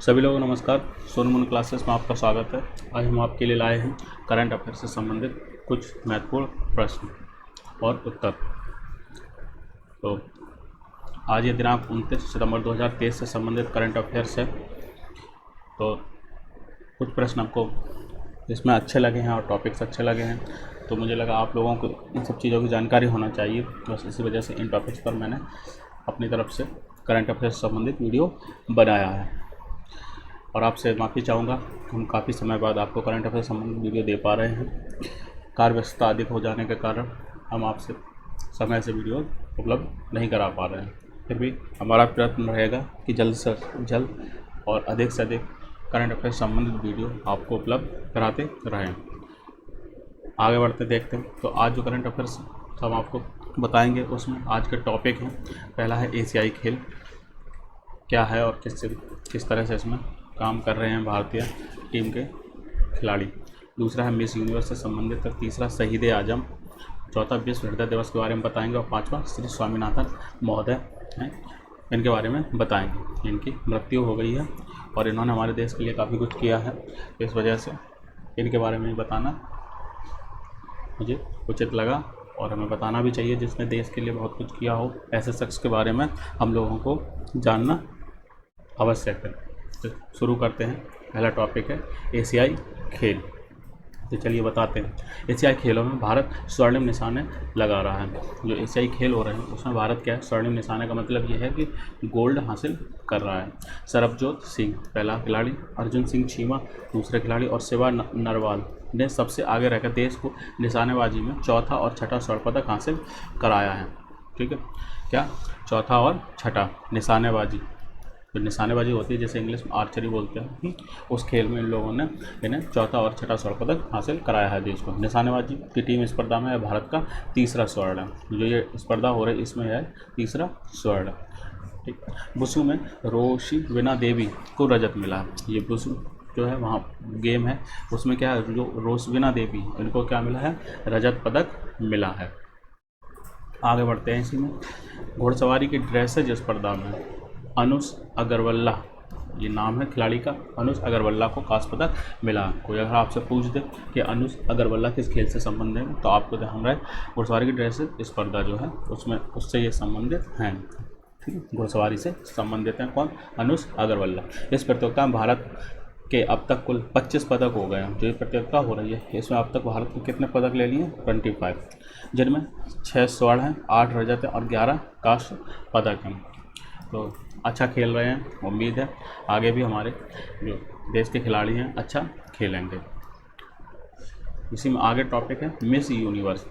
सभी लोगों को नमस्कार। सोनमुन क्लासेस में आपका स्वागत है। आज हम आपके लिए लाए हैं करंट अफेयर से संबंधित कुछ महत्वपूर्ण प्रश्न और उत्तर। तो आज ये दिनांक 29 सितंबर 2023 से संबंधित करंट अफेयर्स है। तो कुछ प्रश्न आपको इसमें अच्छे लगे हैं और टॉपिक्स अच्छे लगे हैं, तो मुझे लगा आप लोगों को इन सब चीज़ों की जानकारी होना चाहिए। बस इसी वजह से इन टॉपिक्स पर मैंने अपनी तरफ से करंट अफेयर्स से संबंधित वीडियो बनाया है। और आपसे माफ़ी चाहूँगा, हम काफ़ी समय बाद आपको करंट अफेयर संबंधित वीडियो दे पा रहे हैं। कार्य व्यस्तता अधिक हो जाने के कारण हम आपसे समय से वीडियो उपलब्ध नहीं करा पा रहे हैं। फिर भी हमारा प्रयत्न रहेगा कि जल्द से जल्द और अधिक से अधिक करंट अफेयर संबंधित वीडियो आपको उपलब्ध कराते रहें। आगे बढ़ते देखते हैं। तो आज जो करंट अफेयर्स हम आपको बताएंगे उसमें आज के टॉपिक हैं। पहला है एशियाई खेल क्या है और किस तरह से इसमें काम कर रहे हैं भारतीय टीम के खिलाड़ी। दूसरा है मिस यूनिवर्स से संबंधित। तीसरा शहीद आजम। चौथा विश्व हृदय दिवस के बारे में बताएंगे। और पांचवा श्री स्वामीनाथन महोदय हैं, इनके बारे में बताएंगे। इनकी मृत्यु हो गई है और इन्होंने हमारे देश के लिए काफ़ी कुछ किया है, इस वजह से इनके बारे में बताना मुझे उचित लगा और हमें बताना भी चाहिए। जिसने देश के लिए बहुत कुछ किया हो, ऐसे शख्स के बारे में हम लोगों को जानना आवश्यक है। तो शुरू करते हैं। पहला टॉपिक है एशियाई खेल। तो चलिए बताते हैं। एशियाई खेलों में भारत स्वर्णिम निशाने लगा रहा है। जो एशियाई खेल हो रहे हैं उसमें भारत क्या है, स्वर्णिम निशाने का मतलब ये है कि गोल्ड हासिल कर रहा है। सरबजोत सिंह पहला खिलाड़ी, अर्जुन सिंह चीमा दूसरे खिलाड़ी और शिवा नरवाल ने सबसे आगे रहकर देश को निशानेबाजी में चौथा और छठा स्वर्ण पदक हासिल कराया है। ठीक है, क्या चौथा और छठा निशानेबाजी, जो निशानेबाजी होती है जैसे इंग्लिश में आर्चरी बोलते हैं, उस खेल में इन लोगों ने इन्हें चौथा और छठा स्वर्ण पदक हासिल कराया है देश को। निशानेबाजी की टीम स्पर्धा में भारत का तीसरा स्वर्ण है। जो ये स्पर्धा हो रही है इसमें है तीसरा स्वर्ण। ठीक, वुशु में रोशिबिना देवी को रजत मिला है। ये वुशु जो है वहाँ गेम है, उसमें क्या है, जो रोशिबिना देवी इनको क्या मिला है, रजत पदक मिला है। आगे बढ़ते हैं। इसी में घोड़सवारी की ड्रेसेज स्पर्धा में अनुष अग्रवाल, ये नाम है खिलाड़ी का, अनुष अग्रवाल को कांस्य पदक मिला। कोई अगर आपसे पूछ दे कि अनुष अग्रवाल किस खेल से संबंधित है, तो आपको ध्यान रहे घोड़सवारी की ड्रेसेज स्पर्धा जो है उसमें उससे ये संबंधित हैं। ठीक है, घोड़सवारी से संबंधित हैं कौन, अनुष अग्रवाल। इस प्रतियोगिता में भारत के अब तक कुल 25 पदक हो गए हैं। जो ये प्रतियोगिता हो रही है इसमें अब तक भारत ने कितने पदक ले लिए, 25, जिनमें 6 स्वर्ण हैं, 8 रजत हैं और 11 कांस्य पदक हैं। तो अच्छा खेल रहे हैं, उम्मीद है आगे भी हमारे जो देश के खिलाड़ी हैं अच्छा खेलेंगे। इसी में आगे टॉपिक है मिस यूनिवर्स।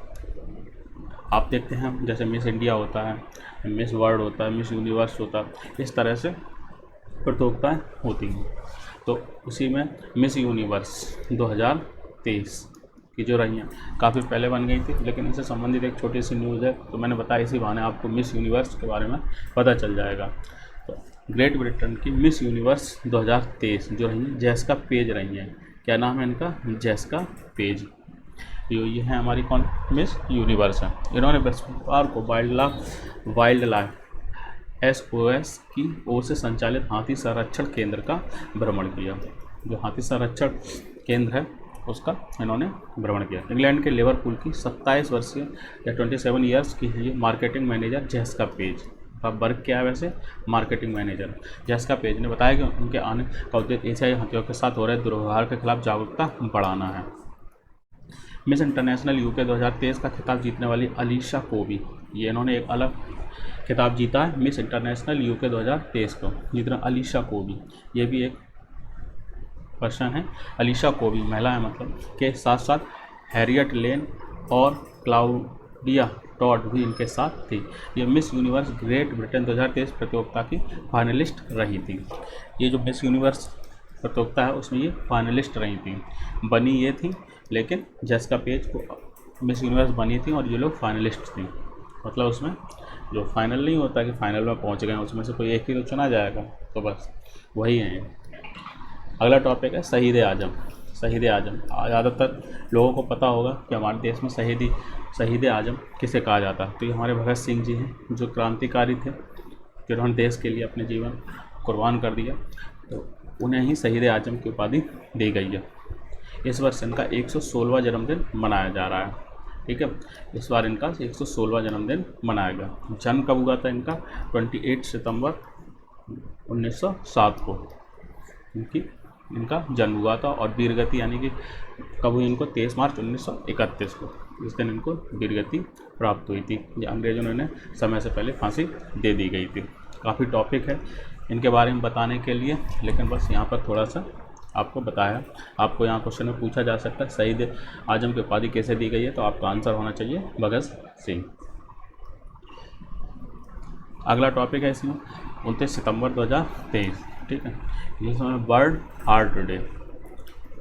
आप देखते हैं जैसे मिस इंडिया होता है, मिस वर्ल्ड होता है, मिस यूनिवर्स होता है, इस तरह से प्रतियोगिताएं होती हैं। तो उसी में मिस यूनिवर्स 2023 की जो रही हैं, काफ़ी पहले बन गई थी, लेकिन इससे संबंधित एक छोटी सी न्यूज़ है, तो मैंने बताया इसी बहाने आपको मिस यूनिवर्स के बारे में पता चल जाएगा। तो ग्रेट ब्रिटेन की मिस यूनिवर्स 2023 जो रही हैं, जेसिका पेज रही हैं। क्या नाम है इनका, जेसिका पेज। ये है हमारी कौन, मिस यूनिवर्स है। इन्होंने बृहस्पतिवार को वाइल्ड लाइफ SOS की ओर से संचालित हाथी संरक्षण केंद्र का भ्रमण किया। जो हाथी संरक्षण केंद्र है उसका इन्होंने भ्रमण किया। इंग्लैंड के लिवरपूल की 27 वर्षीय या 27 ईयर्स की है ये मार्केटिंग मैनेजर जेसिका पेज का वर्क क्या है, वैसे मार्केटिंग मैनेजर जेसिका पेज ने बताया कि उनके आने का उद्देश्य एशियाई हाथियों के साथ हो रहे दुर्व्यवहार के खिलाफ जागरूकता बढ़ाना है। मिस इंटरनेशनल UK 2023 का खिताब जीतने वाली अलीशा कोबी, ये इन्होंने एक अलग खिताब जीता है मिस इंटरनेशनल UK 2023 को, जितना अलीशा कोबी, ये भी एक पर्सन है। अलीशा कोबी महिला है मतलब, के साथ साथ हैरियट लेन और क्लाउडिया टॉड भी इनके साथ थी। ये मिस यूनिवर्स ग्रेट ब्रिटेन 2023 प्रतियोगिता की फाइनलिस्ट रही थी। ये जो मिस यूनिवर्स प्रतियोगिता है उसमें ये फाइनलिस्ट रही थी, बनी ये थी, लेकिन जेसिका पेज को मिस यूनिवर्स बनी थी और ये लोग फाइनलिस्ट थी। मतलब उसमें जो फाइनल नहीं होता कि फाइनल में पहुंच गए, उसमें से कोई एक ही तो चुना जाएगा, तो बस वही है। अगला टॉपिक है शहीद आजम। शहीद आजम, ज़्यादातर लोगों को पता होगा कि हमारे देश में शहीद आजम किसे कहा जाता है। तो ये हमारे भगत सिंह जी हैं, जो क्रांतिकारी थे, जिन्होंने देश के लिए अपने जीवन कुर्बान कर दिया। तो उन्हें ही शहीद आजम की उपाधि दी गई है। इस वर्ष इनका 116वां जन्मदिन मनाया जा रहा है। ठीक है, इस बार इनका 116वां जन्मदिन मनाया गया। जन्म कब हुआ था इनका? 28 सितंबर 1907 को इनका जन्म हुआ था। और वीरगति यानी कि कब हुई इनको? 23 मार्च 1931 को इस दिन इनको वीरगति प्राप्त हुई थी। ये अंग्रेजों ने इन्हें समय से पहले फांसी दे दी गई थी। काफ़ी टॉपिक है इनके बारे में बताने के लिए, लेकिन बस यहाँ पर थोड़ा सा आपको बताया। आपको यहाँ क्वेश्चन में पूछा जा सकता है शहीद आजम की उपाधि कैसे दी गई है, तो आपका आंसर होना चाहिए भगत सिंह। अगला टॉपिक है इसमें 29 सितंबर 2023। ठीक है, जिसमें वर्ल्ड हार्ट डे,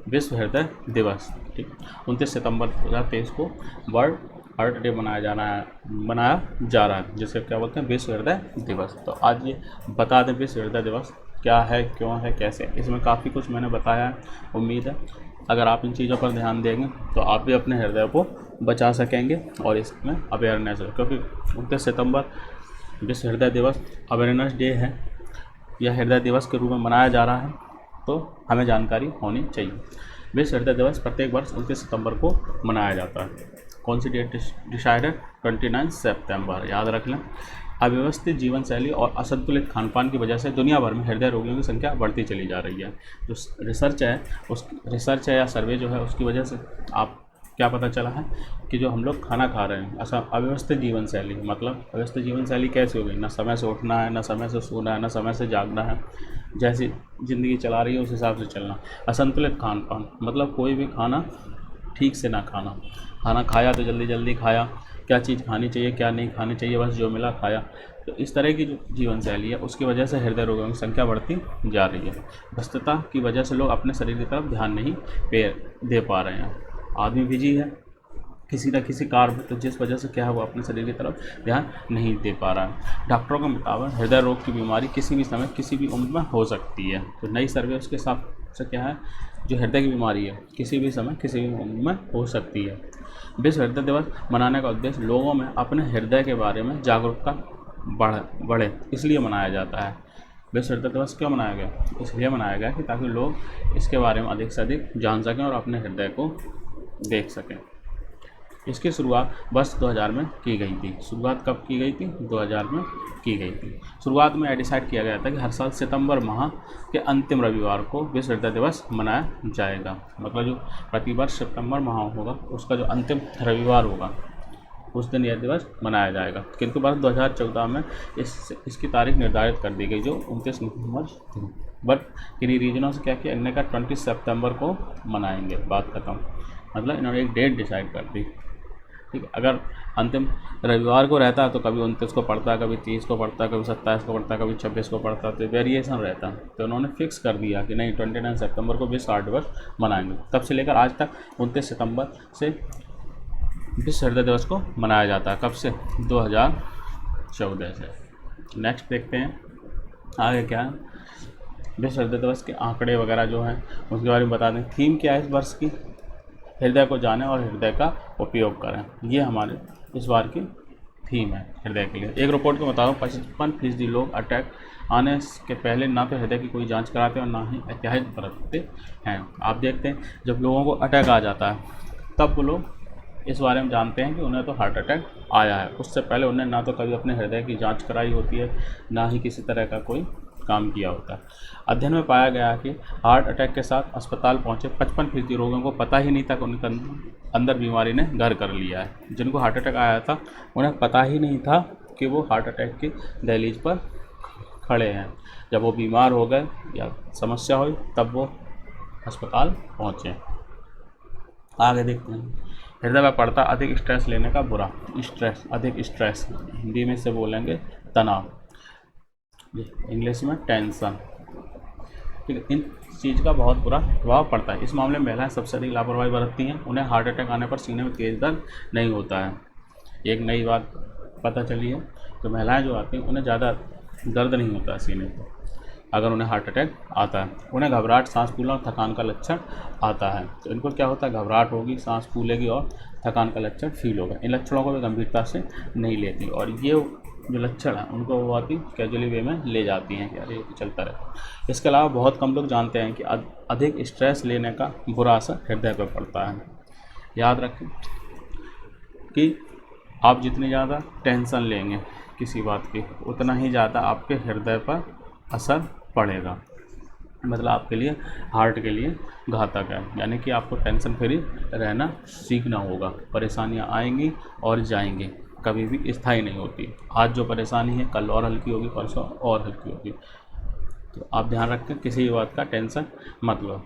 विश्व हृदय दिवस। ठीक, 29 सितंबर 2023 को वर्ल्ड हार्ट डे मनाया जा रहा है, जिसे क्या बोलते हैं? विश्व हृदय दिवस। तो आज ये बता दें विश्व हृदय दिवस क्या है, क्यों है, कैसे। इसमें काफ़ी कुछ मैंने बताया है। उम्मीद है अगर आप इन चीज़ों पर ध्यान देंगे तो आप भी अपने हृदय को बचा सकेंगे और इसमें अवेयरनेस है। क्योंकि 29 सितंबर विश्व हृदय दिवस अवेयरनेस डे है, यह हृदय दिवस के रूप में मनाया जा रहा है, तो हमें जानकारी होनी चाहिए। विश्व हृदय दिवस प्रत्येक वर्ष 29 सितंबर को मनाया जाता है। कौन सी डेट डिसाइड है? 29 सितंबर, याद रख लें। अव्यवस्थित जीवन शैली और असंतुलित खानपान की वजह से दुनिया भर में हृदय रोगियों की संख्या बढ़ती चली जा रही है। जो रिसर्च है या सर्वे जो है उसकी वजह से आप क्या पता चला है कि जो हम लोग खाना खा रहे हैं, ऐसा अव्यवस्थित जीवन शैली, मतलब अव्यवस्थित जीवन शैली कैसे हो गई? ना समय से उठना है, ना समय से सोना है, ना समय से जागना है, जैसी ज़िंदगी चला रही है उस हिसाब से चलना। असंतुलित खान पान मतलब कोई भी खाना ठीक से ना खाना, खाना खाया तो जल्दी जल्दी खाया, क्या चीज़ खानी चाहिए क्या नहीं खानी चाहिए, बस जो मिला खाया। तो इस तरह की जो जीवन शैली है उसकी वजह से हृदय रोगों की संख्या बढ़ती जा रही है। व्यस्तता की वजह से लोग अपने शरीर की तरफ ध्यान नहीं दे पा रहे हैं। आदमी बिजी है किसी न किसी कार्य में, तो जिस वजह से क्या है वो अपने शरीर की तरफ ध्यान नहीं दे पा रहा है। डॉक्टरों के मुताबिक हृदय रोग की बीमारी किसी भी समय किसी भी उम्र में हो सकती है। तो नई सर्वे उसके हिसाब से क्या है, जो हृदय की बीमारी है किसी भी समय किसी भी उम्र में हो सकती है। विश्व हृदय दिवस मनाने का उद्देश्य लोगों में अपने हृदय के बारे में जागरूकता बढ़े इसलिए मनाया जाता है। विश्व हृदय दिवस क्यों मनाया गया? इसलिए मनाया गया कि ताकि लोग इसके बारे में अधिक से अधिक जान सकें और अपने हृदय को देख सकें। इसकी शुरुआत वर्ष 2000 में की गई थी। शुरुआत कब की गई थी? 2000 में की गई थी। शुरुआत में डिसाइड किया गया था कि हर साल सितंबर माह के अंतिम रविवार को विश्व हृदय दिवस मनाया जाएगा। मतलब जो प्रतिवर्ष सितंबर माह होगा उसका जो अंतिम रविवार होगा उस दिन यह दिवस मनाया जाएगा। किंतु वर्ष 2014 में इसकी तारीख निर्धारित कर दी गई जो 29 नवंबर थी। बट किन्हीं रीजनों से क्या किया, इनने का 20 सितंबर को मनाएंगे, बात खत्म। मतलब इन्होंने एक डेट डिसाइड कर दी। ठीक है, अगर अंतिम रविवार को रहता तो कभी 29 को पड़ता, कभी 30 को पड़ता, कभी 27 को पड़ता, कभी 26 को पड़ता, तो वेरिएशन रहता। तो उन्होंने फिक्स कर दिया कि नहीं 29 सितंबर को विश्व हार्ट दिवस मनाएंगे। तब से लेकर आज तक 29 सितंबर से विश्व हृदय दिवस को मनाया जाता है। कब से? 2014 से। नेक्स्ट देखते हैं आगे क्या है। विश्व हृदय दिवस के आंकड़े वगैरह जो हैं उसके बारे में बता दें। थीम क्या है इस वर्ष की? हृदय को जानें और हृदय का उपयोग करें। ये हमारे इस बार की थीम है हृदय के लिए। एक रिपोर्ट के मुताबिक 55% लोग अटैक आने के पहले ना तो हृदय की कोई जांच कराते और ना ही एहतियात बरतते हैं। आप देखते हैं जब लोगों को अटैक आ जाता है तब वो लोग इस बारे में जानते हैं कि उन्हें तो हार्ट अटैक आया है। उससे पहले उन्हें ना तो कभी अपने हृदय की जाँच कराई होती है, ना ही किसी तरह का कोई काम किया होता है। अध्ययन में पाया गया कि हार्ट अटैक के साथ अस्पताल पहुंचे 55% लोगों को पता ही नहीं था कि उनके अंदर बीमारी ने घर कर लिया है। जिनको हार्ट अटैक आया था उन्हें पता ही नहीं था कि वो हार्ट अटैक की दहलीज पर खड़े हैं। जब वो बीमार हो गए या समस्या हुई तब वो अस्पताल पहुंचे। आगे देखते हैं। हृदय में पड़ता अधिक स्ट्रेस लेने का बुरा। अधिक स्ट्रेस हिंदी में से बोलेंगे तनाव, इंग्लिश में टेंशन। ठीक है, इन चीज़ का बहुत बुरा प्रभाव पड़ता है। इस मामले में महिलाएं सबसे अधिक लापरवाही बरतती हैं। उन्हें हार्ट अटैक आने पर सीने में तेज दर्द नहीं होता है। एक नई बात पता चली है, तो महिलाएं जो आती हैं उन्हें ज़्यादा दर्द नहीं होता है सीने में अगर उन्हें हार्ट अटैक आता है। उन्हें घबराहट, सांस फूलना और थकान का लक्षण आता है। तो इनको क्या होता है, घबराहट होगी, सांस फूलेगी और थकान का लक्षण फील होगा। इन लक्षणों को वे गंभीरता से नहीं लेती और ये जो लक्षण हैं उनको बहुत ही कैजुअली वे में ले जाती हैं कि अरे ये तो चलता रहता है। इसके अलावा बहुत कम लोग जानते हैं कि अधिक स्ट्रेस लेने का बुरा असर हृदय पर पड़ता है। याद रखें कि आप जितनी ज़्यादा टेंशन लेंगे किसी बात की, उतना ही ज़्यादा आपके हृदय पर असर पड़ेगा, मतलब आपके लिए हार्ट के लिए घातक है। यानी कि आपको टेंशन फ्री रहना सीखना होगा। परेशानियां आएंगी और जाएंगी, कभी भी स्थायी नहीं होती। आज जो परेशानी है कल और हल्की होगी, परसों और हल्की होगी। तो आप ध्यान रखें, किसी भी बात का टेंशन मत लो।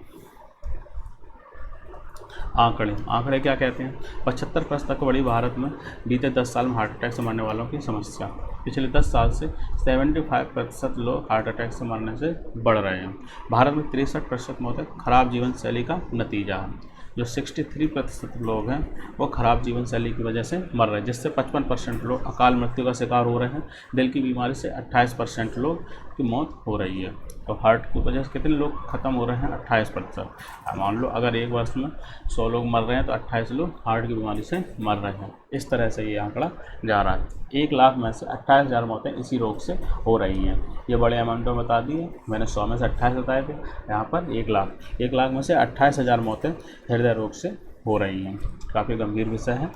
आंकड़े क्या कहते हैं? 75% तक बढ़ी भारत में बीते 10 साल में हार्ट अटैक से मरने वालों की समस्या। पिछले 10 साल से 75% लोग हार्ट अटैक से मरने से बढ़ रहे हैं। भारत में 63% मौतें खराब जीवन शैली का नतीजा है। जो 63% लोग हैं वो खराब जीवन शैली की वजह से मर रहे हैं, जिससे 55% लोग अकाल मृत्यु का शिकार हो रहे हैं। दिल की बीमारी से 28% लोग की मौत हो रही है। तो हार्ट की वजह से कितने लोग ख़त्म हो रहे हैं? 28%। मान लो अगर एक वर्ष में 100 लोग मर रहे हैं तो 28 लोग हार्ट की बीमारी से मर रहे हैं। इस तरह से ये आंकड़ा जा रहा है। 1 लाख में से 28,000 मौतें इसी रोग से हो रही हैं। ये बड़े अमाउंट में बता दिए मैंने, 100 में से 28 बताए थे, यहाँ पर 1 लाख में से 28,000 मौतें हृदय रोग से हो रही हैं। काफ़ी गंभीर विषय है।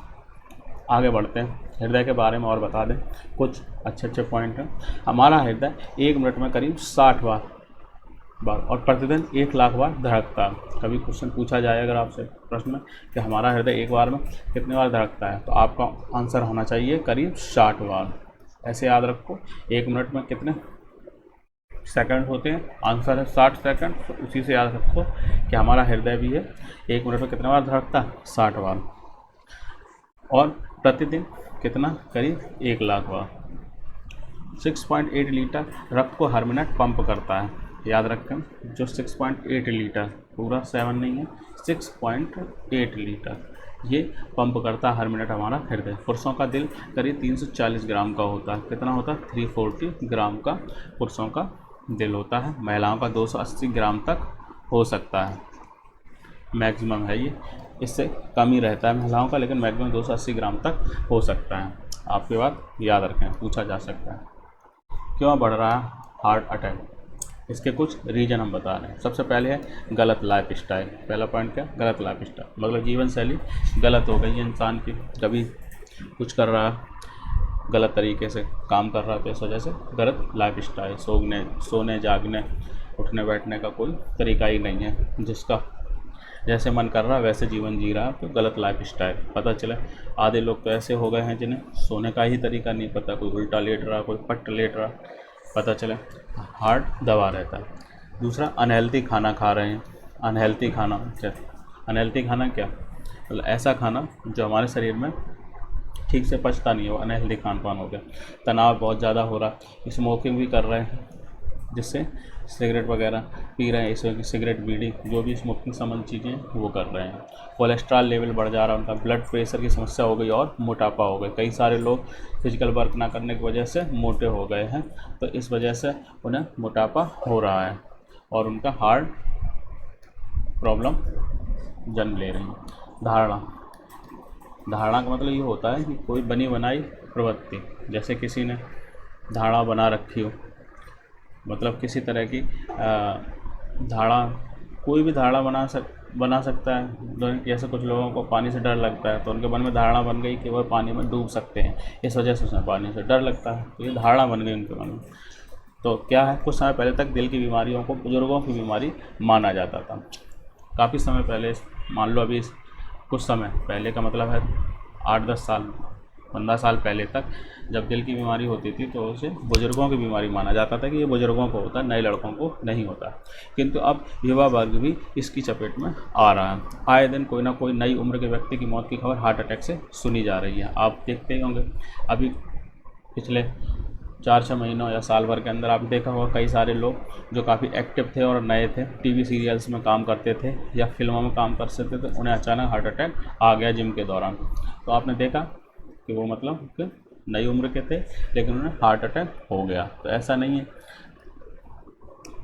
आगे बढ़ते हैं, हृदय के बारे में और बता दें कुछ अच्छे पॉइंट हैं। हमारा हृदय 1 मिनट में करीब 60 बार और प्रतिदिन 1 लाख बार धड़कता है। कभी क्वेश्चन पूछा जाए अगर आपसे प्रश्न में कि हमारा हृदय एक बार में कितने बार धड़कता है, तो आपका आंसर होना चाहिए करीब 60 बार। ऐसे याद रखो, 1 मिनट में कितने सेकंड होते हैं, आंसर है 60 सेकंड। तो उसी से याद रखो कि हमारा हृदय भी है 1 मिनट में कितने बार धड़कता है? 60 बार। और प्रतिदिन कितना? करीब 1 लाख बार। 6.8 लीटर रक्त को हर मिनट पंप करता है। याद रखें, जो 6.8 लीटर, पूरा 7 नहीं है, 6.8 लीटर ये पंप करता है हर मिनट हमारा हृदय। पुरुषों का दिल करीब 340 ग्राम का होता है। कितना होता है? 340 ग्राम का पुरुषों का दिल होता है। महिलाओं का 280 ग्राम तक हो सकता है, मैक्सिमम है ये। इससे कम ही रहता है महिलाओं का, लेकिन मैक्सिमम 280 ग्राम तक हो सकता है। आपकी बात याद रखें, पूछा जा सकता है। क्यों बढ़ रहा है हार्ट अटैक? इसके कुछ रीज़न हम बता रहे हैं। सबसे पहले है गलत लाइफ स्टाइल। पहला पॉइंट क्या? गलत लाइफ स्टाइल, मतलब जीवन शैली गलत हो गई है इंसान की। कभी कुछ कर रहा है, गलत तरीके से काम कर रहा है, तो इस वजह से गलत लाइफ स्टाइल। सोने जागने उठने बैठने का कोई तरीका ही नहीं है, जिसका जैसे मन कर रहा है वैसे जीवन जी रहा है, तो गलत लाइफ स्टाइल। पता चले आधे लोग तो ऐसे हो गए हैं जिन्हें सोने का ही तरीका नहीं पता, कोई उल्टा लेट रहा, कोई पट्ट लेट रहा, पता चले हार्ट दबा रहता है। दूसरा, अनहेल्दी खाना खा रहे हैं। अनहेल्दी खाना क्या? अनहेल्दी खाना क्या? मतलब ऐसा खाना जो हमारे शरीर में ठीक से पचता नहीं है, वो अनहेल्दी खान पान हो गया। तनाव बहुत ज़्यादा हो रहा, स्मोकिंग भी कर रहे हैं, जिससे सिगरेट वगैरह पी रहे हैं, इसमें सिगरेट बीड़ी जो भी स्मोकिंग संबंधी चीज़ें वो कर रहे हैं। कोलेस्ट्रॉल लेवल बढ़ जा रहा है उनका, ब्लड प्रेशर की समस्या हो गई और मोटापा हो गया। कई सारे लोग फिजिकल वर्क ना करने की वजह से मोटे हो गए हैं, तो इस वजह से उन्हें मोटापा हो रहा है और उनका हार्ट प्रॉब्लम जन्म ले रही है। धारणा का मतलब ये होता है कि कोई बनी बनाई प्रवृत्ति, जैसे किसी ने धारणा बना रखी हो, मतलब किसी तरह की धारणा, कोई भी धारणा बना सकता है। जैसे कुछ लोगों को पानी से डर लगता है, तो उनके मन में धारणा बन गई कि वह पानी में डूब सकते हैं, इस वजह से उसमें पानी से डर लगता है, तो ये धारणा बन गई उनके मन में। तो क्या है, कुछ समय पहले तक दिल की बीमारियों को बुजुर्गों की बीमारी माना जाता था। काफ़ी समय पहले, मान लो अभी कुछ समय पहले का मतलब है 8-10 साल 15 साल पहले तक, जब दिल की बीमारी होती थी तो उसे बुजुर्गों की बीमारी माना जाता था कि ये बुजुर्गों को होता है, नए लड़कों को नहीं होता। किंतु अब युवा वर्ग भी इसकी चपेट में आ रहा है। आए दिन कोई ना कोई नई उम्र के व्यक्ति की मौत की खबर हार्ट अटैक से सुनी जा रही है। आप देखते ही होंगे, अभी पिछले 4-6 महीनों या साल भर के अंदर आप देखा होगा कई सारे लोग जो काफ़ी एक्टिव थे और नए थे, टीवी सीरियल्स में काम करते थे या फिल्मों में काम कर सकते थे, उन्हें अचानक हार्ट अटैक आ गया जिम के दौरान। तो आपने देखा कि वो मतलब कि नई उम्र के थे लेकिन उन्हें हार्ट अटैक हो गया। तो ऐसा नहीं है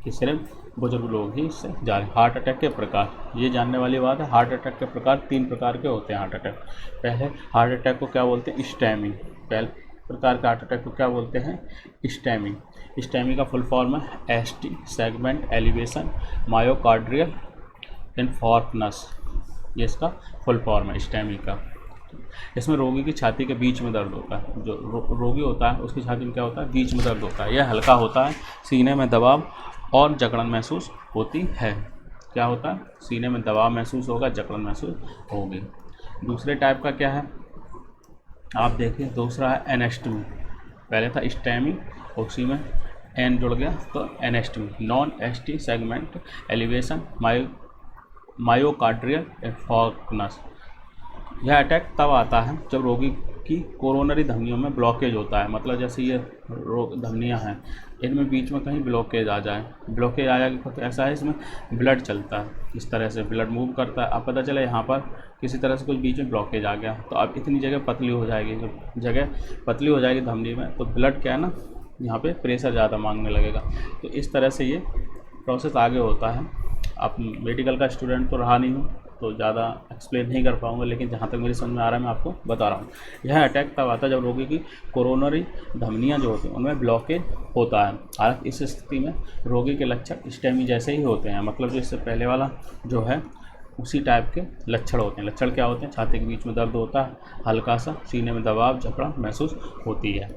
कि सिर्फ बुजुर्ग लोग ही इससे जा रहे हैं। हार्ट अटैक के प्रकार, ये जानने वाली बात है। हार्ट अटैक के प्रकार 3 प्रकार के होते हैं। हार्ट अटैक, पहले हार्ट अटैक को क्या बोलते हैं? स्टेमी। प्रकार के हार्ट अटैक को क्या बोलते हैं? इस्टेमिक। इस्टेमिक का फुल फॉर्म है एसटी, सेगमेंट एलिवेशन मायोकार्डियल इन्फार्क्टनेस, ये इसका फुल फॉर्म है इस्टेमिक का। इसमें रोगी की छाती के बीच में दर्द होता है। जो रोगी होता है उसकी छाती में क्या होता है? बीच में दर्द होता है। यह हल्का होता है, सीने में दबाव और जकड़न महसूस होती है। क्या होता है? सीने में दबाव महसूस होगा, जकड़न महसूस होगी। दूसरे टाइप का क्या है आप देखिए, दूसरा है एनेस्टमी। पहले था स्टेमी, उसी में एन जुड़ गया तो एनेस्टमी। Non ST segment elevation myocardial infarction. यह अटैक तब आता है जब रोगी की कोरोनरी धमनियों में ब्लॉकेज होता है। मतलब जैसे ये धमनियां हैं, इनमें बीच में कहीं ब्लॉकेज आ जाए। ब्लॉकेज आ जाए तो ऐसा है, इसमें ब्लड चलता है, इस तरह से ब्लड मूव करता है। अब पता चला यहाँ पर किसी तरह से कुछ बीच में ब्लॉकेज आ गया, तो अब इतनी जगह पतली हो जाएगी। जब जगह पतली हो जाएगी धमनी में, तो ब्लड क्या है ना, यहाँ पे प्रेशर ज़्यादा मांगने लगेगा। तो इस तरह से ये प्रोसेस आगे होता है। आप मेडिकल का स्टूडेंट तो रहा नहीं हूँ, तो ज़्यादा एक्सप्लेन नहीं कर पाऊँगा, लेकिन जहाँ तक मेरी समझ में आ रहा है मैं आपको बता रहा हूँ। यह अटैक तब आता है जब रोगी की कोरोनरी धमनियाँ जो होती हैं उनमें ब्लॉकेज होता है। हालांकि इस स्थिति में रोगी के लक्षण स्टेमी जैसे ही होते हैं। मतलब जो इससे पहले वाला जो है उसी टाइप के लक्षण होते हैं। लक्षण क्या होते हैं? छाती के बीच में दर्द होता है, हल्का सा सीने में दबाव जकड़न महसूस होती है।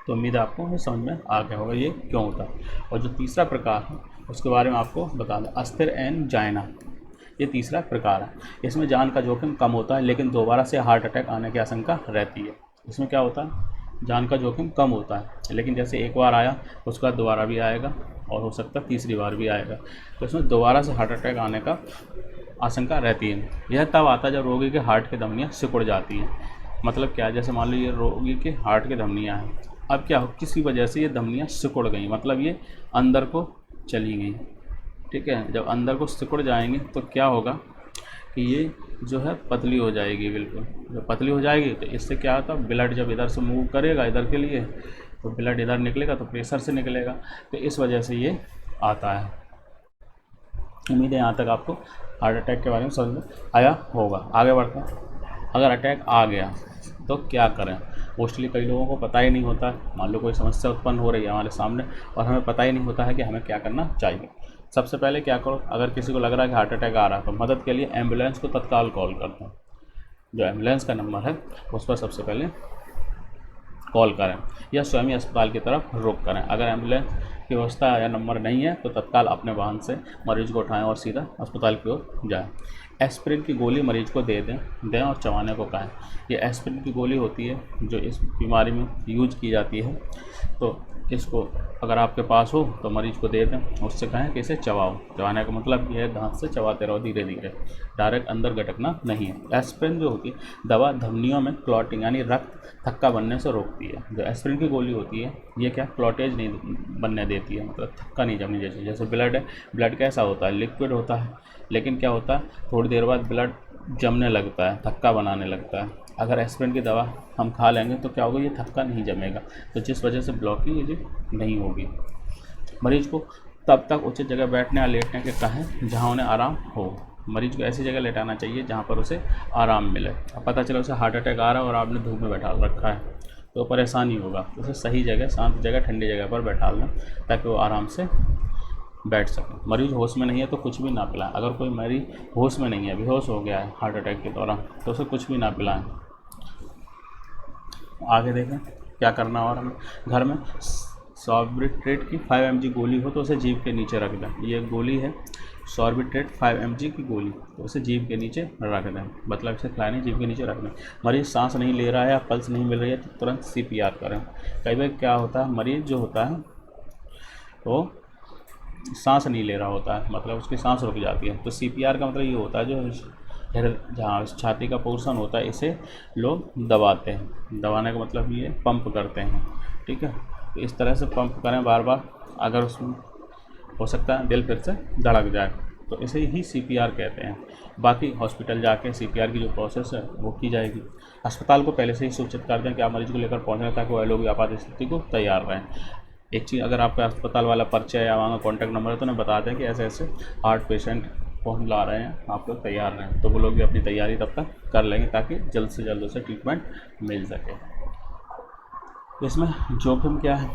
तो उम्मीद है आपको ये समझ में आ गया होगा ये क्यों होता है। और जो तीसरा प्रकार है उसके बारे में आपको बता दें, अस्थिर एंजाइना। ये तीसरा प्रकार है। इसमें जान का जोखिम कम होता है, लेकिन दोबारा से हार्ट अटैक आने की आशंका रहती है। इसमें क्या होता है? जान का जोखिम कम होता है, लेकिन जैसे एक बार आया उसके बाद दोबारा भी आएगा और हो सकता है तीसरी बार भी आएगा। तो इसमें दोबारा से हार्ट अटैक आने का आशंका रहती है। यह तब आता है जब रोगी के हार्ट की धमनियाँ सिकुड़ जाती हैं। मतलब क्या? जैसे मान लीजिए रोगी के हार्ट की धमनियाँ हैं, अब क्या हो, किसी वजह से ये धमनियाँ सिकुड़ गई, मतलब ये अंदर को चली गई। ठीक है, जब अंदर को सिकुड़ जाएंगी तो क्या होगा कि ये जो है पतली हो जाएगी। बिल्कुल जब पतली हो जाएगी तो इससे क्या होता है, ब्लड जब इधर से मूव करेगा इधर के लिए, तो ब्लड इधर निकलेगा तो प्रेशर से निकलेगा। तो इस वजह से ये आता है। उम्मीद है यहाँ तक आपको हार्ट अटैक के बारे में समझ में आया होगा। आगे बढ़ते हैं। अगर अटैक आ गया तो क्या करें? मोस्टली कई लोगों को पता ही नहीं होता। मान लो कोई समस्या उत्पन्न हो रही है हमारे सामने और हमें पता ही नहीं होता है कि हमें क्या करना चाहिए। सबसे पहले क्या करो, अगर किसी को लग रहा है कि हार्ट अटैक आ रहा है तो मदद के लिए एम्बुलेंस को तत्काल कॉल करते हैं। जो एम्बुलेंस का नंबर है उस पर सबसे पहले कॉल करें या स्वयं अस्पताल की तरफ रुख करें। अगर एम्बुलेंस की व्यवस्था या नंबर नहीं है तो तत्काल अपने वाहन से मरीज को उठाएं और सीधा अस्पताल की ओर जाएं। एस्पिरिन की गोली मरीज को दे दें और चबाने को कहें। ये एस्पिरिन की गोली होती है जो इस बीमारी में यूज की जाती है। तो इसको अगर आपके पास हो तो मरीज को दे दें, उससे कहें कि इसे चबाओ। चबाने का मतलब यह है दांत से चबाते रहो धीरे धीरे, डायरेक्ट अंदर गटकना नहीं है। एस्पिरिन जो होती है दवा धमनियों में क्लॉटिंग यानी रक्त थक्का बनने से रोकती है। जो एस्पिरिन की गोली होती है ये क्या क्लॉटेज नहीं बनने देती है, मतलब थक्का नहीं जमने जैसे। जैसे ब्लड है, ब्लड कैसा होता है? लिक्विड होता है, लेकिन क्या होता है थोड़ी देर बाद ब्लड जमने लगता है, थक्का बनाने लगता है। अगर एस्पिरिन की दवा हम खा लेंगे तो क्या होगा, ये थक्का नहीं जमेगा, तो जिस वजह से ब्लॉकिंग नहीं होगी। मरीज को तब तक उचित जगह बैठने या लेटने के कहें जहां उन्हें आराम हो। मरीज को ऐसी जगह लेटाना चाहिए जहां पर उसे आराम मिले। अब पता चला उसे हार्ट अटैक आ रहा है और आपने धूप में बैठा रखा है तो परेशानी होगा। उसे सही जगह, शांत जगह, ठंडी जगह पर बैठा लें ताकि वो आराम से बैठ सकें। मरीज होश में नहीं है तो कुछ भी ना पिलाएं। अगर कोई मरीज होश में नहीं है, बेहोश हो गया है हार्ट अटैक के दौरान, तो उसे कुछ भी ना पिलाएं। आगे देखें क्या करना। और हमें घर में सॉर्बिट्रेट की 5 mg गोली हो तो उसे जीभ के नीचे रख दें। ये गोली है सॉर्बिट्रेट 5 mg की गोली, तो उसे जीभ के नीचे रख दें, मतलब इसे खिलाने जीभ के नीचे रख दें। मरीज सांस नहीं ले रहा है या पल्स नहीं मिल रही है तो तुरंत CPR करें। कई बार क्या होता है, मरीज जो होता है वो सांस नहीं ले रहा होता है, मतलब उसकी सांस रुक जाती है। तो CPR का मतलब ये होता है जो जहाँ छाती का पोर्शन होता है इसे लोग दबाते हैं। दबाने का मतलब ये पंप करते हैं। ठीक है, तो इस तरह से पंप करें बार बार। अगर उसमें हो सकता है दिल फिर से धड़क जाए तो इसे ही CPR कहते हैं। बाकी हॉस्पिटल जाके CPR की जो प्रोसेस है वो की जाएगी। अस्पताल को पहले से ही सूचित कर दें कि आप मरीज को लेकर पहुँच रहे हैं ताकि वह लोग आपात स्थिति को तैयार रहें। एक चीज़, अगर आपका अस्पताल वाला पर्चा या वहाँ का कॉन्टैक्ट नंबर है तो उन्हें बता दें कि ऐसे ऐसे हार्ट पेशेंट को हम ला रहे हैं, आप लोग तैयार रहें। तो वो लोग भी अपनी तैयारी तब तक कर लेंगे ताकि जल्द से जल्द उसे ट्रीटमेंट मिल सके। इसमें जोखिम क्या है,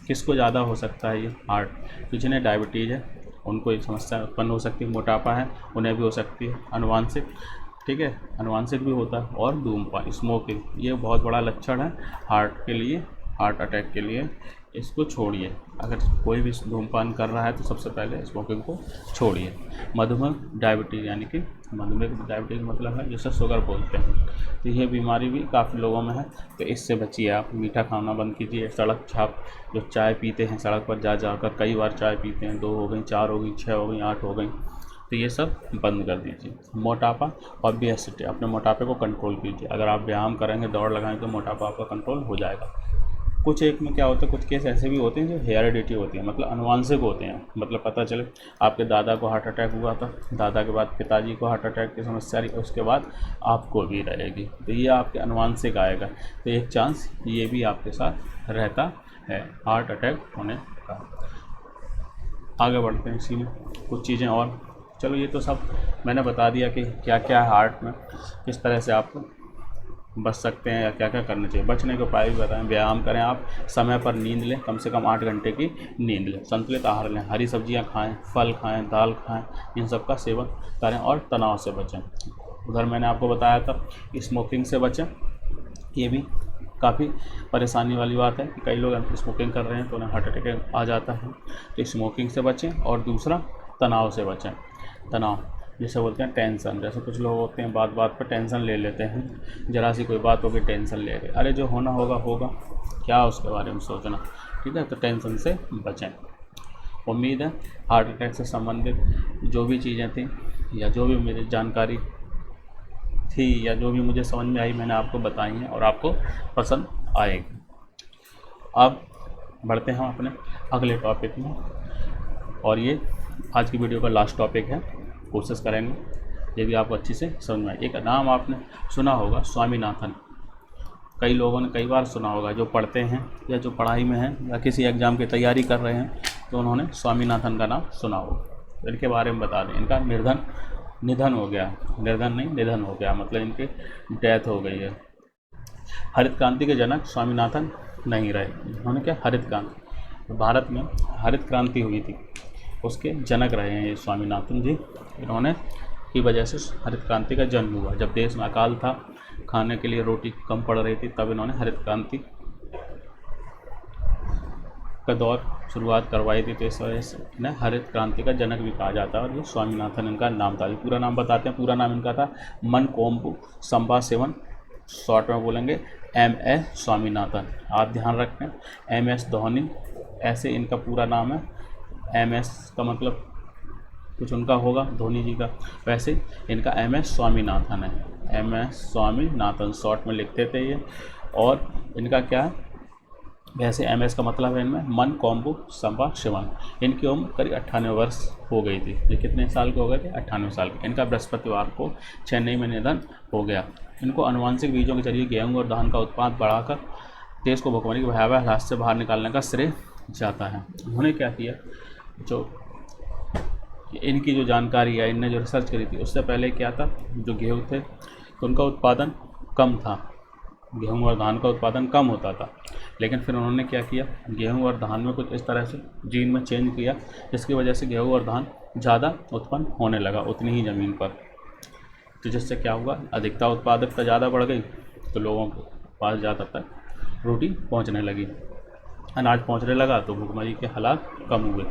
किसको ज़्यादा हो सकता है ये हार्ट, तो जिन्हें डायबिटीज़ है उनको ये समस्या उत्पन्न हो सकती है, मोटापा है उन्हें भी हो सकती है, अनुवांशिक, ठीक है, अनुवांशिक भी होता है, और धूम्रपान स्मोकिंग ये बहुत बड़ा लक्षण है हार्ट के लिए, हार्ट अटैक के लिए। इसको छोड़िए, अगर कोई भी धूम्रपान कर रहा है तो सबसे पहले स्मोकिंग को छोड़िए। मधुमेह डायबिटीज़ यानी कि मधुमेह डायबिटीज़ मतलब है जिसे शुगर बोलते हैं, तो ये बीमारी भी काफ़ी लोगों में है, तो इससे बचिए आप। मीठा खाना बंद कीजिए। सड़क छाप जो चाय पीते हैं सड़क पर जा जाकर कई बार चाय पीते हैं, 2 हो गई, 4 हो गई, 6 हो गई, 8 हो गई, तो ये सब बंद कर दीजिए। मोटापा और ओबेसिटी, अपने मोटापे को कंट्रोल कीजिए। अगर आप व्यायाम करेंगे, दौड़ लगाएंगे तो मोटापा आपका कंट्रोल हो जाएगा। कुछ एक में क्या होता है, कुछ केस ऐसे भी होते हैं जो हेरिडिटी होती है, मतलब अनुवांशिक होते हैं, मतलब पता चले आपके दादा को हार्ट अटैक हुआ था, दादा के बाद पिताजी को हार्ट अटैक की समस्या रही, उसके बाद आपको भी रहेगी, तो ये आपके अनुवांशिक आएगा, तो एक चांस ये भी आपके साथ रहता है हार्ट अटैक होने का। आगे बढ़ते हैं इसी में कुछ चीज़ें और। चलो ये तो सब मैंने बता दिया कि क्या क्या है हार्ट में, किस तरह से आप बच सकते हैं या क्या क्या करना चाहिए। बचने के उपाय भी बताएं। व्यायाम करें, आप समय पर नींद लें, कम से कम 8 घंटे की नींद लें, संतुलित आहार लें, हरी सब्जियां खाएं, फल खाएं, दाल खाएं, इन सब का सेवन करें और तनाव से बचें। उधर मैंने आपको बताया था स्मोकिंग से बचें, ये भी काफ़ी परेशानी वाली बात है कि कई लोग स्मोकिंग कर रहे हैं तो उन्हें हार्ट अटैक आ जाता है, तो स्मोकिंग से बचें। और दूसरा तनाव से बचें। तनाव जिसे बोलते हैं टेंशन, जैसे कुछ लोग होते हैं बात बात पर टेंशन ले लेते हैं, जरा सी कोई बात होगी टेंशन ले रहे, अरे जो होना होगा होगा, क्या उसके बारे में सोचना, ठीक है, तो टेंशन से बचें। उम्मीद है हार्ट अटैक से संबंधित जो भी चीज़ें थी या जो भी मेरी जानकारी थी या जो भी मुझे समझ में आई मैंने आपको बताई हैं और आपको पसंद आएगी। अब बढ़ते हैं अपने अगले टॉपिक में, और ये आज की वीडियो का लास्ट टॉपिक है। कोशिश करेंगे ये भी आपको अच्छी से समझ में आए। एक नाम आपने सुना होगा, स्वामीनाथन, कई लोगों ने कई बार सुना होगा, जो पढ़ते हैं या जो पढ़ाई में हैं या किसी एग्ज़ाम की तैयारी कर रहे हैं तो उन्होंने स्वामीनाथन का नाम सुना होगा। इनके बारे में बता दें, इनका निधन हो गया, निधन हो गया, मतलब इनकी डेथ हो गई है। हरित क्रांति के जनक स्वामीनाथन नहीं रहे, उन्होंने क्या हरित क्रांति, भारत में हरित क्रांति हुई थी उसके जनक रहे हैं ये स्वामीनाथन जी। इन्होंने की वजह से हरित क्रांति का जन्म हुआ। जब देश में अकाल था, खाने के लिए रोटी कम पड़ रही थी, तब इन्होंने हरित क्रांति का दौर शुरुआत करवाई थी, तो इस वजह से इन्हें हरित क्रांति का जनक भी कहा जाता है। और ये स्वामीनाथन इनका नाम था। पूरा नाम बताते हैं, पूरा नाम इनका था मनकोम्बु संबा7, शॉर्ट में बोलेंगे MS स्वामीनाथन। आप ध्यान रखें, MS धोनी ऐसे इनका पूरा नाम है। MS का मतलब कुछ उनका होगा धोनी जी का, वैसे इनका MS स्वामीनाथन है, MS स्वामीनाथन शॉर्ट में लिखते थे ये। और इनका क्या है, वैसे MS का मतलब है इनमें मनकोम्बु संबा7। इनकी उम्र करीब 98 वर्ष हो गई थी। ये कितने साल के हो गए थे, 98 साल के। इनका बृहस्पतिवार को चेन्नई में निधन हो गया। इनको अनुवांशिक बीजों के जरिए गेहूँ और धान का उत्पाद बढ़ाकर देश को भुखमरी के भयावह हालात से बाहर निकालने का श्रेय जाता है। उन्होंने क्या किया, जो इनकी जो जानकारी है, इनने जो रिसर्च करी थी, उससे पहले क्या था, जो गेहूँ थे तो उनका उत्पादन कम था, गेहूँ और धान का उत्पादन कम होता था। लेकिन फिर उन्होंने क्या किया, गेहूँ और धान में कुछ इस तरह से जीन में चेंज किया जिसकी वजह से गेहूँ और धान ज़्यादा उत्पन्न होने लगा उतनी ही ज़मीन पर। तो जिससे क्या हुआ, अधिकता उत्पादकता ज़्यादा बढ़ गई, तो लोगों के पास ज़्यादा तक रोटी पहुँचने लगी, अनाज पहुँचने लगा, तो भुखमरी के हालात कम हुए।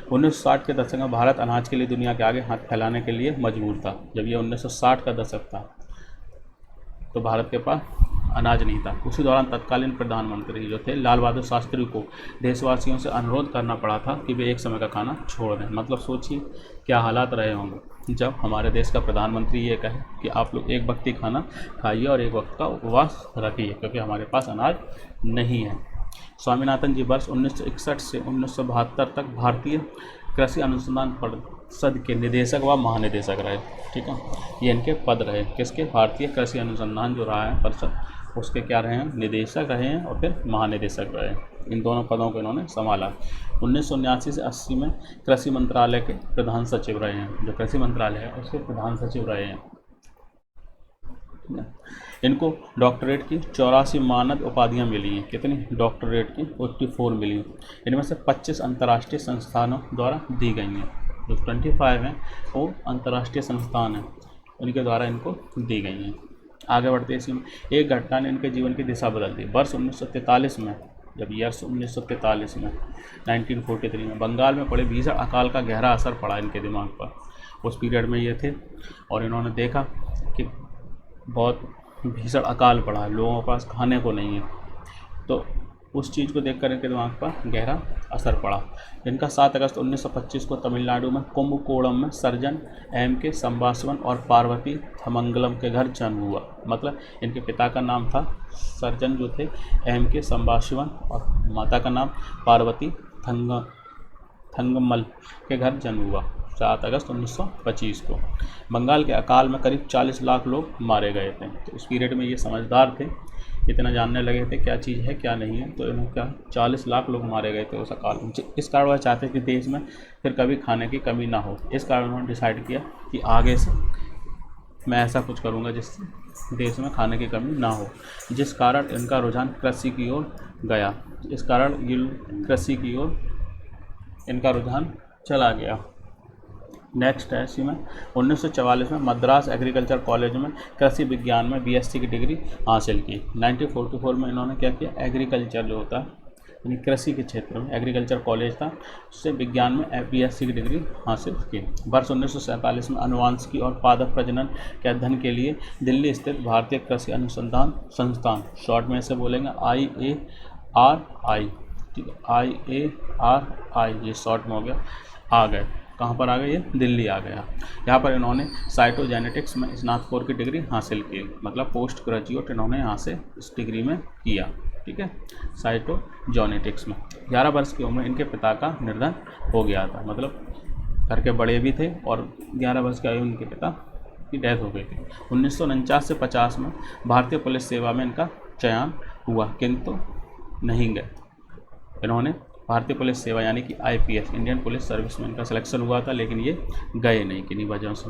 1960 के दशक में भारत अनाज के लिए दुनिया के आगे हाथ फैलाने के लिए मजबूर था। जब ये 1960 का दशक था तो भारत के पास अनाज नहीं था। उसी दौरान तत्कालीन प्रधानमंत्री जो थे लाल बहादुर शास्त्री को देशवासियों से अनुरोध करना पड़ा था कि वे एक समय का खाना छोड़ दें। मतलब सोचिए क्या हालात रहे होंगे जब हमारे देश का प्रधानमंत्री ये कहे कि आप लोग एक वक्त ही खाना खाइए और एक वक्त का उपवास रखिए क्योंकि हमारे पास अनाज नहीं है। स्वामीनाथन जी वर्ष 1961 से 1972 तक भारतीय कृषि अनुसंधान परिषद के निदेशक व महानिदेशक रहे। ठीक है, ये इनके पद रहे, किसके, भारतीय कृषि अनुसंधान जो रहा है परिषद, उसके क्या रहे हैं, निदेशक रहे हैं और फिर महानिदेशक रहे। इन दोनों पदों को इन्होंने संभाला। 1979 से 80 में कृषि मंत्रालय के प्रधान सचिव रहे हैं। जो कृषि मंत्रालय है उसके प्रधान सचिव रहे हैं। इनको डॉक्टरेट की 84 मानद उपाधियां मिली हैं। कितनी? डॉक्टरेट की 84 मिली हैं। इनमें से 25 अंतर्राष्ट्रीय संस्थानों द्वारा दी गई हैं। जो 25 हैं वो अंतर्राष्ट्रीय संस्थान हैं, उनके द्वारा इनको दी गई हैं। आगे बढ़ते इसमें एक घटना ने इनके जीवन की दिशा बदल दी। वर्ष 1943 में, जब ईयर्स 1943 में 1943 में बंगाल में पड़े भीषण अकाल का गहरा असर पड़ा इनके दिमाग पर। उस पीरियड में ये थे और इन्होंने देखा कि बहुत भीषण अकाल पड़ा है, लोगों के पास खाने को नहीं है। तो उस चीज़ को देखकर इनके दिमाग पर गहरा असर पड़ा। इनका 7 अगस्त 1925 को तमिलनाडु में कुंभकोणम में सर्जन M.K. संबाशिवन और पार्वती थमंगलम के घर जन्म हुआ। मतलब इनके पिता का नाम था सर्जन जो थे M.K. संबाशिवन और माता का नाम पार्वती थंगमल के घर जन्म हुआ 7 अगस्त 1925 को। बंगाल के अकाल में करीब 40 लाख लोग मारे गए थे। तो इस पीरियड में ये समझदार थे, इतना जानने लगे थे क्या चीज़ है क्या नहीं है। तो इन्होंने क्या 40 लाख लोग मारे गए थे उस अकाल में। इस कारण वह चाहते कि देश में फिर कभी खाने की कमी ना हो। इस कारण उन्होंने डिसाइड किया कि आगे से मैं ऐसा कुछ करूँगा जिससे देश में खाने की कमी ना हो, जिस कारण इनका रुझान कृषि की ओर गया। इस कारण ये कृषि की ओर इनका रुझान चला गया। नेक्स्ट है इसी में 1944 में मद्रास एग्रीकल्चर कॉलेज में कृषि विज्ञान में BSc की डिग्री हासिल की। 1944 में इन्होंने क्या किया, एग्रीकल्चर जो होता है यानी कृषि के क्षेत्र में एग्रीकल्चर कॉलेज था, उससे विज्ञान में BSc की डिग्री हासिल की। वर्ष 1947 में अनुवांशिकी और पादप प्रजनन के अध्ययन के लिए दिल्ली स्थित भारतीय कृषि अनुसंधान संस्थान, शॉर्ट में इसे बोलेंगे IARI, ठीक है, IARI, ये शॉर्ट में हो गया, आ गए। कहाँ पर आ गए? ये दिल्ली आ गया। यहाँ पर इन्होंने साइटोजेनेटिक्स में स्नातकोर की डिग्री हासिल की। मतलब पोस्ट ग्रेजुएट इन्होंने यहाँ से इस डिग्री में किया, ठीक है, साइटोजेनेटिक्स में। 11 वर्ष की उम्र इनके पिता का निधन हो गया था। मतलब घर के बड़े भी थे और 11 वर्ष की आयु उनके पिता की डेथ हो गई थी। 1949 से 50 में भारतीय पुलिस सेवा में इनका चयन हुआ, किंतु नहीं गए। इन्होंने भारतीय पुलिस सेवा यानी कि IPS इंडियन पुलिस सर्विस में इनका सिलेक्शन हुआ था, लेकिन ये गए नहीं। किन्हीं वजहों से,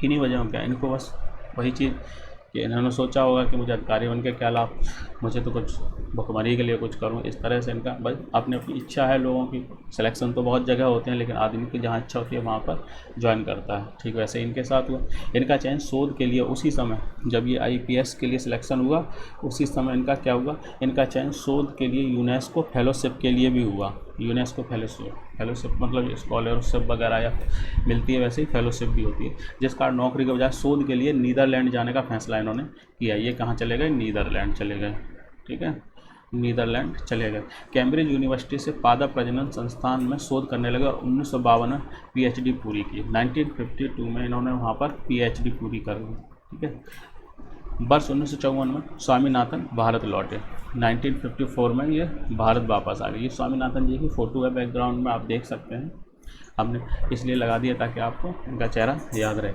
किन्हीं वजहों क्या, इनको बस वही चीज़ कि इन्होंने सोचा होगा कि मुझे अधिकारी बन के क्या लाभ, मुझे तो कुछ भुखमरी के लिए कुछ करूं। इस तरह से इनका बस अपनी अपनी इच्छा है। लोगों की सिलेक्शन तो बहुत जगह होते हैं, लेकिन आदमी की जहां इच्छा होती है वहां पर ज्वाइन करता है। ठीक वैसे इनके साथ हुआ। इनका चयन शोध के लिए उसी समय जब ये IPS के लिए सिलेक्शन हुआ, उसी समय इनका क्या हुआ, इनका चयन शोध के लिए यूनेस्को फेलोशिप के लिए भी हुआ। यूनेस्को फेलोशिप मतलब स्कॉलरशिप वगैरह या मिलती है, वैसे ही फेलोशिप भी होती है, जिस कारण नौकरी के बजाय शोध के लिए नीदरलैंड जाने का फैसला इन्होंने किया। ये कहाँ चले गए? नीदरलैंड चले गए। ठीक है, नीदरलैंड चले गए। कैम्ब्रिज यूनिवर्सिटी से पादप प्रजनन संस्थान में शोध करने लगे और 1952 में PhD पूरी की। 1952 में इन्होंने वहाँ पर PhD पूरी कर ली। ठीक है, वर्ष 1954 में स्वामीनाथन भारत लौटे। 1954 में ये भारत वापस आ गए। ये स्वामीनाथन जी की फ़ोटो है बैकग्राउंड में, आप देख सकते हैं। हमने इसलिए लगा दिया ताकि आपको इनका चेहरा याद रहे।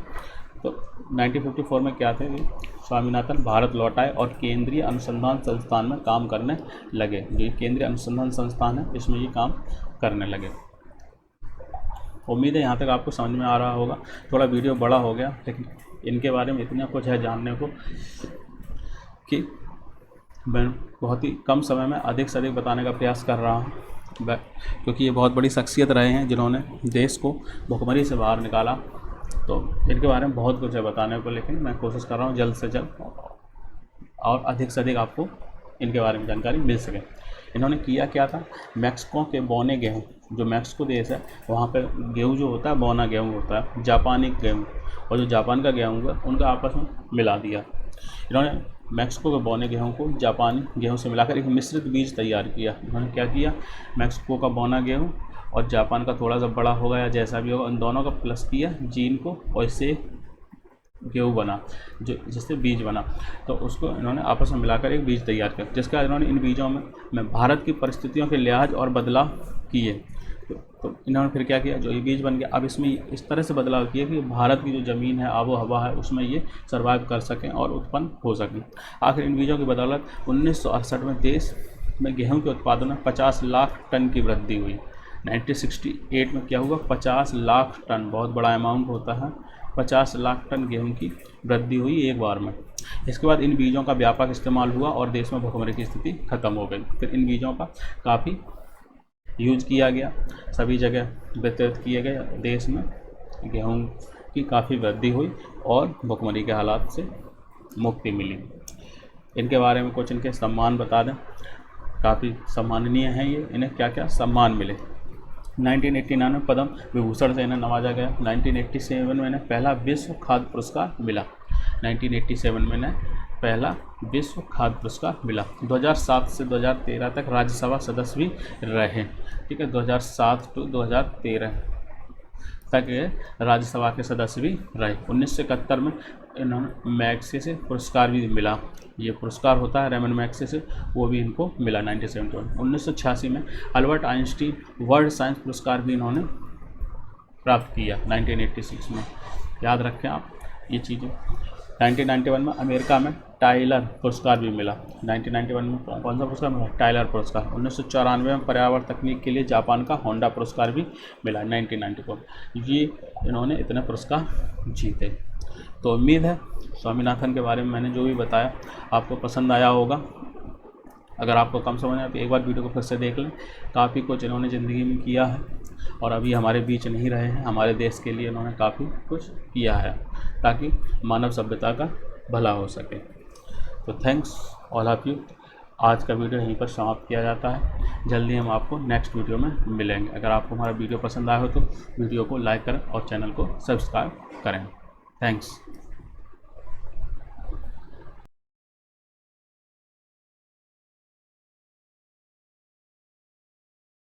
तो 1954 में क्या थे, ये स्वामीनाथन भारत लौट आए और केंद्रीय अनुसंधान संस्थान में काम करने लगे। जो केंद्रीय अनुसंधान संस्थान है, इसमें ये काम करने लगे। उम्मीद है यहाँ तक आपको समझ में आ रहा होगा। थोड़ा वीडियो बड़ा हो गया, लेकिन इनके बारे में इतना कुछ है जानने को कि मैं बहुत ही कम समय में अधिक से अधिक बताने का प्रयास कर रहा हूँ, क्योंकि ये बहुत बड़ी शख्सियत रहे हैं जिन्होंने देश को भुखमरी से बाहर निकाला। तो इनके बारे में बहुत कुछ है बताने को, लेकिन मैं कोशिश कर रहा हूँ जल्द से जल्द और अधिक से अधिक आपको इनके बारे में जानकारी मिल सके। इन्होंने किया क्या था, मैक्सिको के बौने गेहूँ, जो मैक्सिको देश है वहाँ पर गेहूँ जो होता है बौना गेहूँ होता है, जापानी गेहूँ, और जो जापान का गेहूँ है उनका आपस में मिला दिया। इन्होंने मैक्सिको के बौने गेहूँ को जापानी गेहूँ से मिलाकर एक मिश्रित बीज तैयार किया। इन्होंने क्या किया, मैक्सिको का बौना गेहूँ और जापान का थोड़ा सा बड़ा होगा या जैसा भी होगा, उन दोनों का प्लस किया जीन को, और इससे गेहूँ बना, जो जिससे बीज बना। तो उसको इन्होंने आपस में मिलाकर एक बीज तैयार किया, जिसका इन्होंने इन बीजों में भारत की परिस्थितियों के लिहाज और बदलाव किए। तो इन्होंने फिर क्या किया, जो ये बीज बन गया, अब इसमें इस तरह से बदलाव किए कि भारत की जो ज़मीन है, आबो हवा है, उसमें ये सर्वाइव कर सकें और उत्पन्न हो सकें। आखिर इन बीजों की बदौलत 1968 में देश में गेहूं के उत्पादन में 50 लाख टन की वृद्धि हुई। 1968 में क्या हुआ, 50 लाख टन, बहुत बड़ा अमाउंट होता है। 50 लाख टन गेहूं की वृद्धि हुई एक बार में। इसके बाद इन बीजों का व्यापक इस्तेमाल हुआ और देश में भुखमरी की स्थिति खत्म हो गई। फिर इन बीजों का काफ़ी यूज किया गया, सभी जगह वितरित किए गए, देश में गेहूं की काफ़ी वृद्धि हुई और भुखमरी के हालात से मुक्ति मिली। इनके बारे में कुछ इनके सम्मान बता दें, काफ़ी सम्माननीय हैं ये। इन्हें क्या क्या सम्मान मिले। 1989 में पद्म विभूषण से इन्हें नवाजा गया। 1987 में इन्हें पहला विश्व खाद्य पुरस्कार मिला। 1987 में इन्हें पहला विश्व खाद्य पुरस्कार मिला। 2007 से 2013 तक राज्यसभा सदस्य भी रहे। ठीक है, 2007 टू 2013 तक ये राज्यसभा के सदस्य भी रहे। 1971 में इन्होंने मैग्सेसे पुरस्कार भी मिला। ये पुरस्कार होता है रेमन मैग्सेसे, वो भी इनको मिला 1971। 1986 में अल्बर्ट आइंस्टीन वर्ल्ड साइंस पुरस्कार भी इन्होंने प्राप्त किया 1986 में। याद रखें आप ये चीज़ें। 1991 में अमेरिका में टाइलर पुरस्कार भी मिला। 1991 में कौन सा पुरस्कार मिला? टाइलर पुरस्कार। 1994 में पर्यावरण तकनीक के लिए जापान का होंडा पुरस्कार भी मिला 1994। ये इन्होंने इतने पुरस्कार जीते। तो उम्मीद है स्वामीनाथन के बारे में मैंने जो भी बताया आपको पसंद आया होगा। अगर आपको कम समझ आए तो एक बार वीडियो को फिर से देख लें। काफ़ी कुछ इन्होंने ज़िंदगी में किया है और अभी हमारे बीच नहीं रहे हैं। हमारे देश के लिए इन्होंने काफ़ी कुछ किया है ताकि मानव सभ्यता का भला हो सके। तो थैंक्स ऑल ऑफ यू। आज का वीडियो यहीं पर समाप्त किया जाता है। जल्दी हम आपको नेक्स्ट वीडियो में मिलेंगे। अगर आपको हमारा वीडियो पसंद आया हो तो वीडियो को लाइक करें और चैनल को सब्सक्राइब करें। थैंक्स।